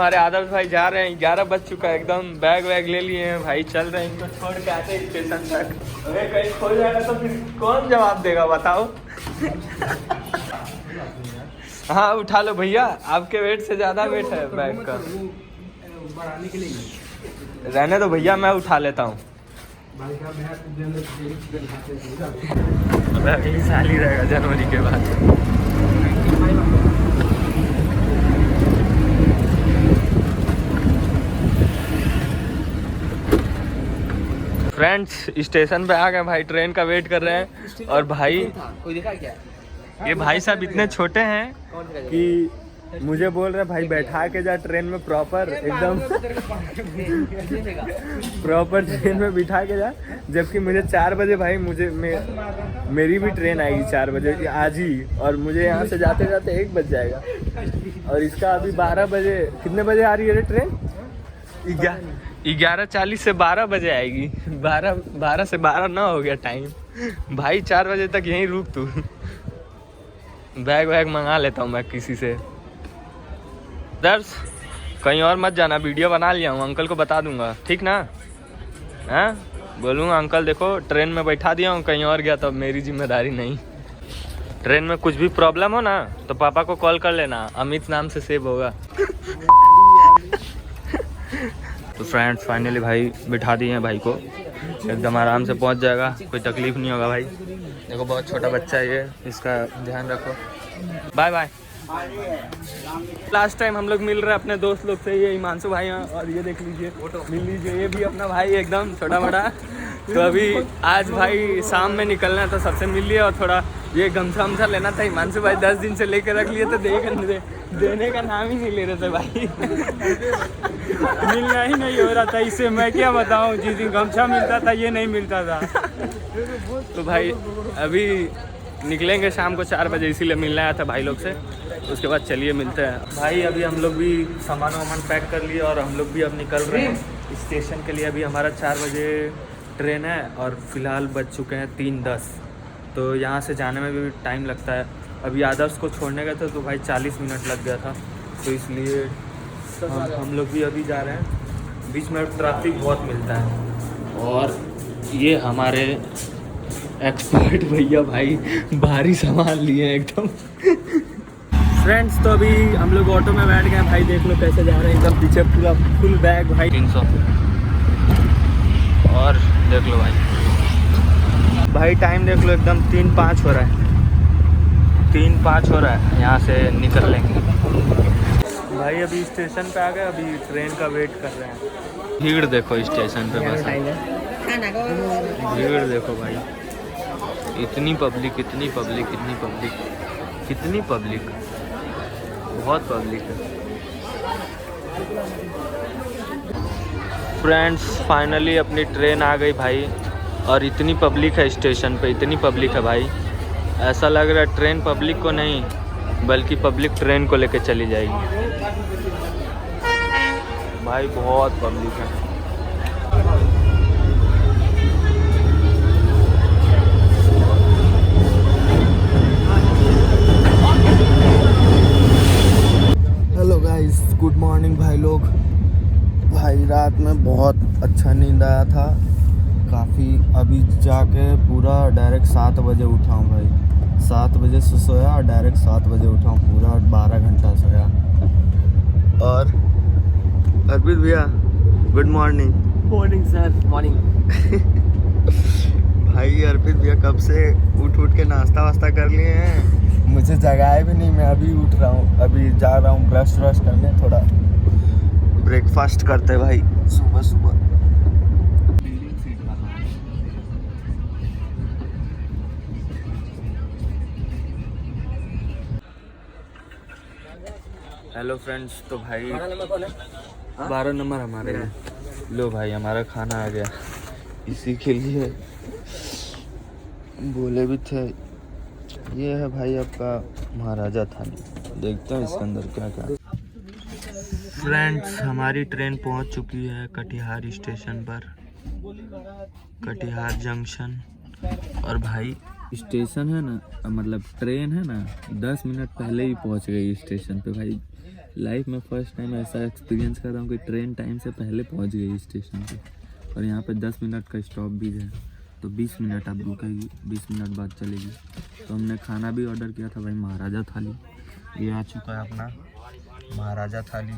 हमारे आदर्श भाई जा रहे हैं, 11 बज चुका है एकदम। बैग वैग ले लिए हैं भाई, चल रहे हैं। इनको छोड़ के आते हैं स्टेशन तक। अगर कहीं खो जाएगा तो फिर कौन जवाब देगा बताओ। हाँ उठा लो भैया, आपके वेट से ज्यादा वेट है बैग का। रहने दो भैया, मैं उठा लेता हूँ। अगली साल ही रहेगा जनवरी के बाद। फ्रेंड्स स्टेशन पे आ गए भाई, ट्रेन का वेट कर रहे हैं। और भाई कोई देखा क्या? ये भाई साहब इतने छोटे हैं कि मुझे बोल रहे भाई बैठा के जा ट्रेन में, प्रॉपर एकदम प्रॉपर ट्रेन में बिठा के जा। जबकि मुझे 4 बजे भाई मेरी भी ट्रेन आएगी 4 बजे आज ही, और मुझे यहाँ से जाते जाते 1 बज जाएगा। और इसका अभी 12 बजे, कितने बजे आ रही है ट्रेन? 11:40 से 12 बजे आएगी। 12 से 12 ना हो गया टाइम भाई। 4 बजे तक यहीं रुक तू। बैग वैग मंगा लेता हूँ मैं किसी से। दर्श कहीं और मत जाना, वीडियो बना लिया हूँ, अंकल को बता दूंगा, ठीक ना? हाँ बोलूँगा अंकल देखो ट्रेन में बैठा दिया हूँ, कहीं और गया तो मेरी जिम्मेदारी नहीं। ट्रेन में कुछ भी प्रॉब्लम हो ना तो पापा को कॉल कर लेना, अमित नाम से सेव होगा। तो फ्रेंड्स फाइनली भाई बिठा दिए हैं भाई को, एकदम आराम से पहुंच जाएगा, कोई तकलीफ नहीं होगा भाई। देखो बहुत छोटा बच्चा है ये, इसका ध्यान रखो। Bye bye. लास्ट टाइम हम लोग मिल रहे हैं अपने दोस्त लोग से, ये हिमांशु भाई हैं, और ये देख लीजिए मिल लीजिए, ये भी अपना भाई एकदम छोटा बड़ा। तो अभी आज भाई शाम में निकलना है तो सबसे मिल लिया। और थोड़ा ये गमछा वमछा लेना था, हिमांशु भाई 10 दिन से लेकर रख लिए, तो देने का नाम ही नहीं ले रहे थे भाई। मिलना ही नहीं हो रहा था, इससे मैं क्या बताऊं। जिस दिन गमछा मिलता था ये नहीं मिलता था। तो भाई अभी निकलेंगे शाम को 4 बजे, इसीलिए मिलना आया था भाई लोग से। उसके बाद चलिए मिलते हैं भाई। अभी हम लोग भी सामान वामान पैक कर लिए और हम लोग भी अब निकल रहे हैं स्टेशन के लिए। अभी हमारा 4 बजे ट्रेन है और फिलहाल बज चुके हैं 3:10। तो यहाँ से जाने में भी टाइम लगता है। अभी आदर्श को छोड़ने गए थे तो भाई 40 मिनट लग गया था, तो इसलिए हम लोग भी अभी जा रहे हैं। बीच में ट्रैफिक बहुत मिलता है। और ये हमारे एक्सपर्ट भैया भाई भारी सामान लिए हैं एकदम। फ्रेंड्स तो अभी हम लोग ऑटो में बैठ गए भाई, देख लो कैसे जा रहे हैं, एकदम पीछे पूरा फुल बैग भाई 300। और देख लो भाई टाइम देख लो एकदम 3:05 हो रहा है, 3:05 हो रहा है। यहाँ से निकल लेंगे भाई। अभी स्टेशन पे आ गए, अभी ट्रेन का वेट कर रहे हैं। भीड़ देखो स्टेशन पे, बस भीड़ देखो भाई, इतनी पब्लिक इतनी पब्लिक इतनी पब्लिक कितनी पब्लिक, बहुत पब्लिक है। फ्रेंड्स फाइनली अपनी ट्रेन आ गई भाई, और इतनी पब्लिक है स्टेशन पे, इतनी पब्लिक है भाई, ऐसा लग रहा है ट्रेन पब्लिक को नहीं बल्कि पब्लिक ट्रेन को लेके चली जाएगी भाई। बहुत पब्लिक है। हेलो गाइस, गुड मॉर्निंग भाई लोग। भाई रात में बहुत अच्छा नींद आया था काफ़ी। अभी जाके पूरा डायरेक्ट 7 बजे उठा हूँ भाई। 7 बजे से सोया और डायरेक्ट 7 बजे उठा हूँ, पूरा 12 घंटा सोया। और अर्पित भैया good morning. Morning sir, morning. भाई अर्पित भैया कब से उठ के नाश्ता वास्ता कर लिए हैं, मुझे जगाए भी नहीं। मैं अभी उठ रहा हूँ, अभी जा रहा हूँ ब्रश व्रश करने, थोड़ा ब्रेकफास्ट करते भाई सुबह सुबह। हेलो फ्रेंड्स, तो भाई 12 नंबर हमारे लिए। लो भाई हमारा खाना आ गया, इसी के लिए बोले भी थे। ये है भाई आपका महाराजा थाली, देखते हैं इसके अंदर क्या क्या। फ्रेंड्स हमारी ट्रेन पहुंच चुकी है कटिहार स्टेशन पर, कटिहार जंक्शन। और भाई स्टेशन है ना, मतलब ट्रेन है ना, 10 मिनट पहले ही पहुंच गई स्टेशन पे भाई। लाइफ में फर्स्ट टाइम ऐसा एक्सपीरियंस कर रहा हूँ कि ट्रेन टाइम से पहले पहुँच गई स्टेशन पे, और यहाँ पे 10 मिनट का स्टॉप भी है, तो 20 मिनट अब रुकेगी, 20 मिनट बाद चलेगी। तो हमने खाना भी ऑर्डर किया था भाई, महाराजा थाली। ये आ चुका है अपना महाराजा थाली।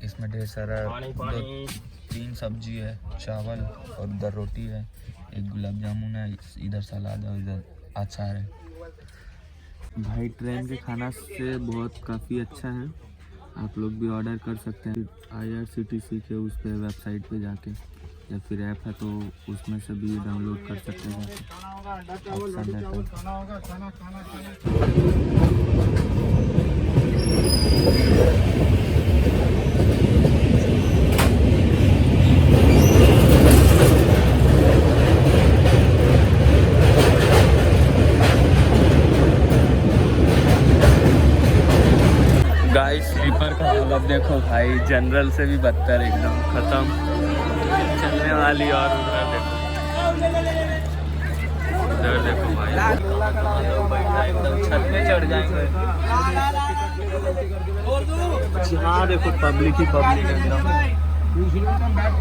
इसमें ढेर सारा 2-3 सब्जी है, चावल और उधर रोटी है, एक गुलाब जामुन है, इधर सलाद है, इधर अचार है। भाई ट्रेन के खाना से बहुत काफ़ी अच्छा है, आप लोग भी ऑर्डर कर सकते हैं IRCTC के उस पे वेबसाइट पे जाके, या फिर ऐप है तो उसमें से भी डाउनलोड कर सकते हैं। गाइस स्लीपर का हालत देखो भाई, जनरल से भी बदतर, एकदम खत्म चलने वाली। और उधर देखो, उधर देखो भाई, एकदम छत पे चढ़ जाएंगे। हाँ देखो पब्लिक ही पब्लिक एकदम।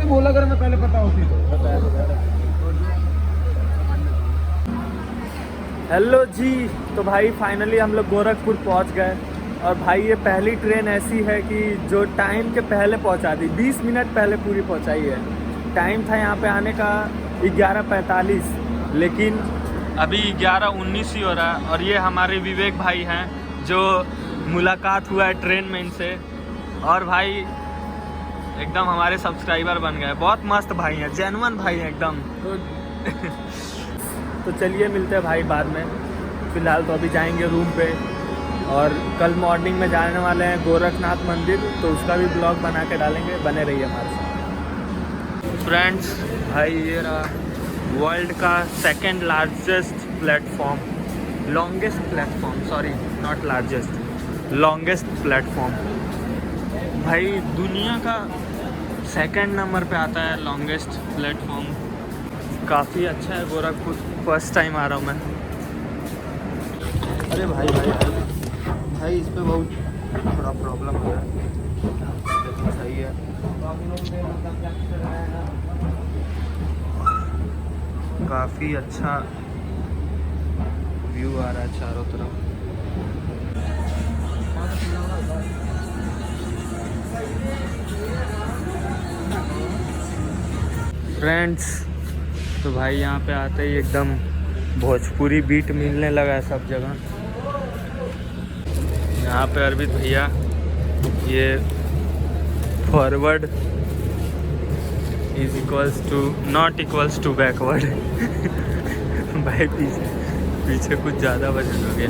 बोला अगर मैं पहले पता होती तो। हेलो जी, तो भाई फाइनली हम लोग गोरखपुर पहुंच गए। और भाई ये पहली ट्रेन ऐसी है कि जो टाइम के पहले पहुंचा दी, 20 मिनट पहले पूरी पहुंचाई है। टाइम था यहाँ पे आने का 11:45, लेकिन अभी 11:19 ही हो रहा है। और ये हमारे विवेक भाई हैं जो मुलाकात हुआ है ट्रेन में इनसे, और भाई एकदम हमारे सब्सक्राइबर बन गए। बहुत मस्त भाई हैं, जेन्युइन भाई हैं एकदम। तो चलिए मिलते हैं भाई बाद में। फ़िलहाल तो अभी जाएंगे रूम पे, और कल मॉर्निंग में जाने वाले हैं गोरखनाथ मंदिर, तो उसका भी ब्लॉग बना के डालेंगे, बने रहिए हमारे साथ। फ्रेंड्स भाई ये रहा वर्ल्ड का second largest platform, longest platform, sorry not largest, longest platform. भाई दुनिया का सेकंड नंबर पे आता है लॉन्गेस्ट प्लेटफॉर्म। काफ़ी अच्छा है गोरखपुर, फर्स्ट टाइम आ रहा हूँ मैं। अरे भाई भाई भाई इस पे बहुत थोड़ा प्रॉब्लम हो रहा है, लेकिन सही है। काफ़ी अच्छा व्यू आ रहा है चारों तरफ। फ्रेंड्स तो भाई यहाँ पे आते ही एकदम भोजपुरी बीट मिलने लगा है सब जगह। यहाँ पे अरविंद भैया ये forward is equals to not equals to backward. भाई पीछे कुछ ज़्यादा वजन हो गया।